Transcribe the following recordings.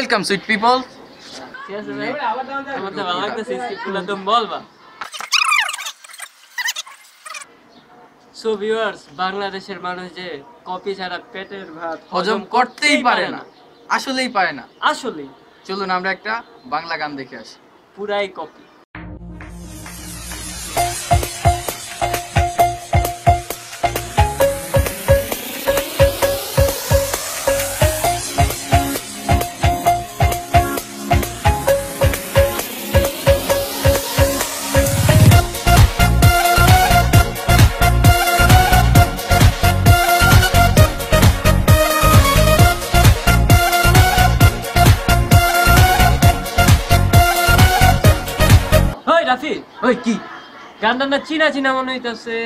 Welcome sweet people. ঠিক আছে ভাই, আমার তো ভালো লাগতেছে স্ক্রিপ্টগুলো তুমি বলবা। সো ভিউয়ার্স, বাংলাদেশের মানুষ যে কপি ছাড়া পেটের ভাত হজম করতেই পারে না, আসলেই পারে না। আসলেই চলুন আমরা একটা বাংলা গান দেখে আসি। পুরাই কপি। রাফি, ওই কি গানটা না চিনা চিনা মনে হইতাছে।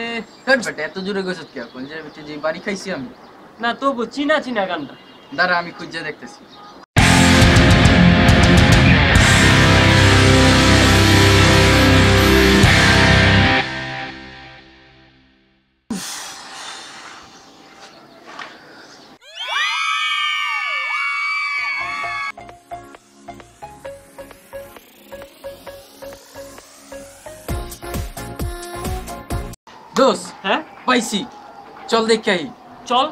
বেটা এত জোরে গেছত কি এখন যে বাড়ি খাইছি আমি? না তবু চিনা চিনা গানটা। দাঁড়া আমি খুঁজে দেখতেছি। দোস্ত, হ্যাঁ পাইছি, চল দেখে আই। চল।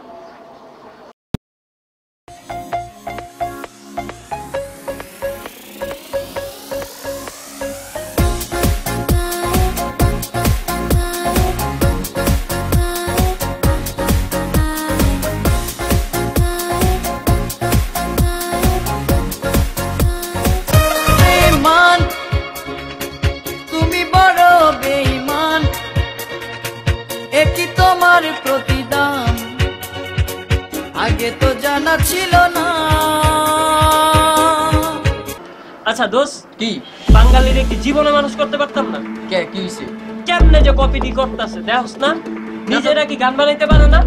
তোমার প্রতিদান আগে তো জানা ছিল না। আচ্ছা দোস্ত, কি বাঙালির একটি জীবনে মানুষ করতে পারতাম না? কে কি হইছে? কেমনে যে কপিটি করতেছে দেখছ না? নিজেরা কি গান বানাইতে পারে না?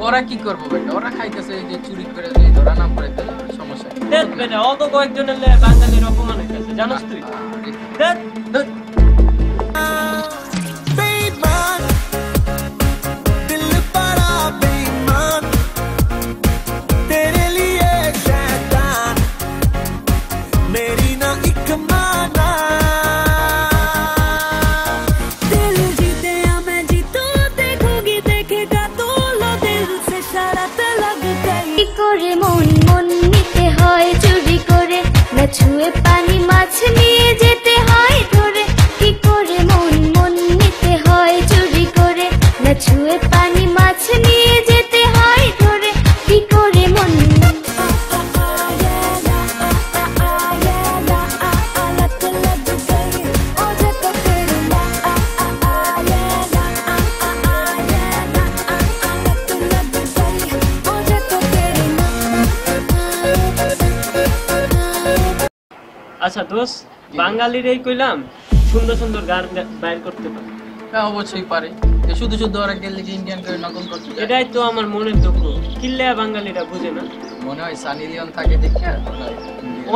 ওরা কি করবো বেটা, ওরা খাইতেছে যে চুরি করে ধরা না পড়ে তাহলে সমস্যা। দেখ বেটা, অত কয়েকজনের বাঙালির অপমান হইতেছে, জানোস তুই? দেখ করে মন মন নিতে হয় চুরি করে, না ছুঁয়ে পানি মাছ নিয়ে যেতে হয় ধরে। কি করে মন মন নিতে হয় চুরি করে, না ছুঁয়ে পানি মাছ নিয়ে যেতে হয় ধরে। কি করে মন আচ্ছা দোস্ত, বাঙালির এই কইলাম সুন্দর সুন্দর গান বাইর করতে পারে। হ্যাঁ অবশ্যই পারে, শুধু শুধু ওরা গেলে যে ইন্ডিয়ান করে নকল করতে যায়। এটাই তো আমার মনের দুঃখ, কিল্লা বাঙালিরা বুঝে না। মনে হয় সানি লিওন থাকে দেখে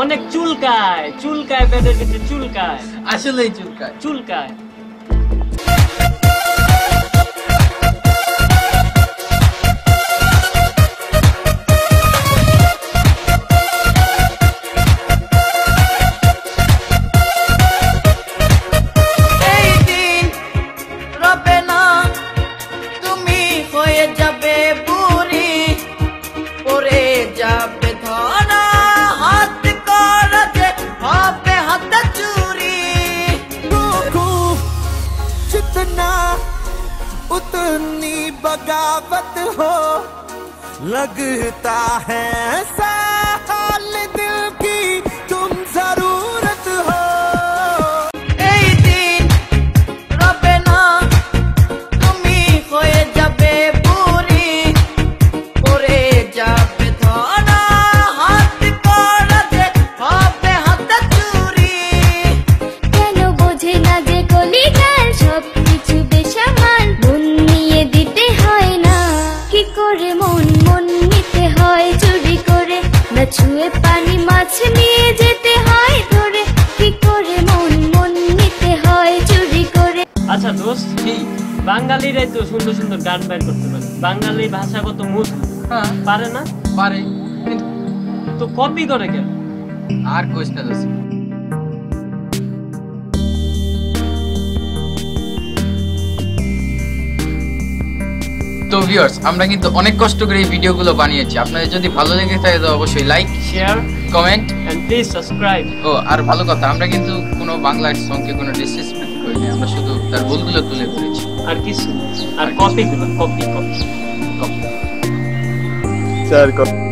অনেক চুলকায় চুলকায়, পেটের ভিতরে চুলকায়, আসলেই চুলকায় চুলকায়। उतनी बगावत हो लगता है साल दिल की तुम जरूरत हो। এই দিন রবে না, তুমি হয়ে যাবে বুড়ি, পড়ে যাবে ধরা হাত করা যে হবে হাত চুরি। কেন বোঝে না যে কলিজার সব কিছু বেসামাল মন নিয়ে দিতে হয় না? কি করে মন মন নিতে হয় চুরি করে, না ছুঁয়ে পানি মাছ নিয়ে যেতে হয় ধরে। কি করে মন মন নিতে হয় চুরি করে। আচ্ছা দোস্ত, বাঙালিরাই তো সুন্দর সুন্দর গান বাইর করতে পারে। বাঙালি ভাষা কত মধুর, হ্যাঁ পারে না? পারে, তো কপি করে কেন? আর কোচ না দোস্ত। তো ভিউয়ার্স, আমরা কিন্তু অনেক কষ্ট করে এই ভিডিওগুলো বানিয়েছি। আপনাদের যদি ভালো লেগে থাকে তো অবশ্যই like, share comment and please subscribe. ও আর ভালো কথা, আমরা কিন্তু কোনো বাংলা সংকে কোনো ডিসরেসপেক্ট করিনি, আমরা শুধু তার ভুলগুলো তুলে ধরেছি। আর কিছু আর কপি কপি কপি शेयर करो।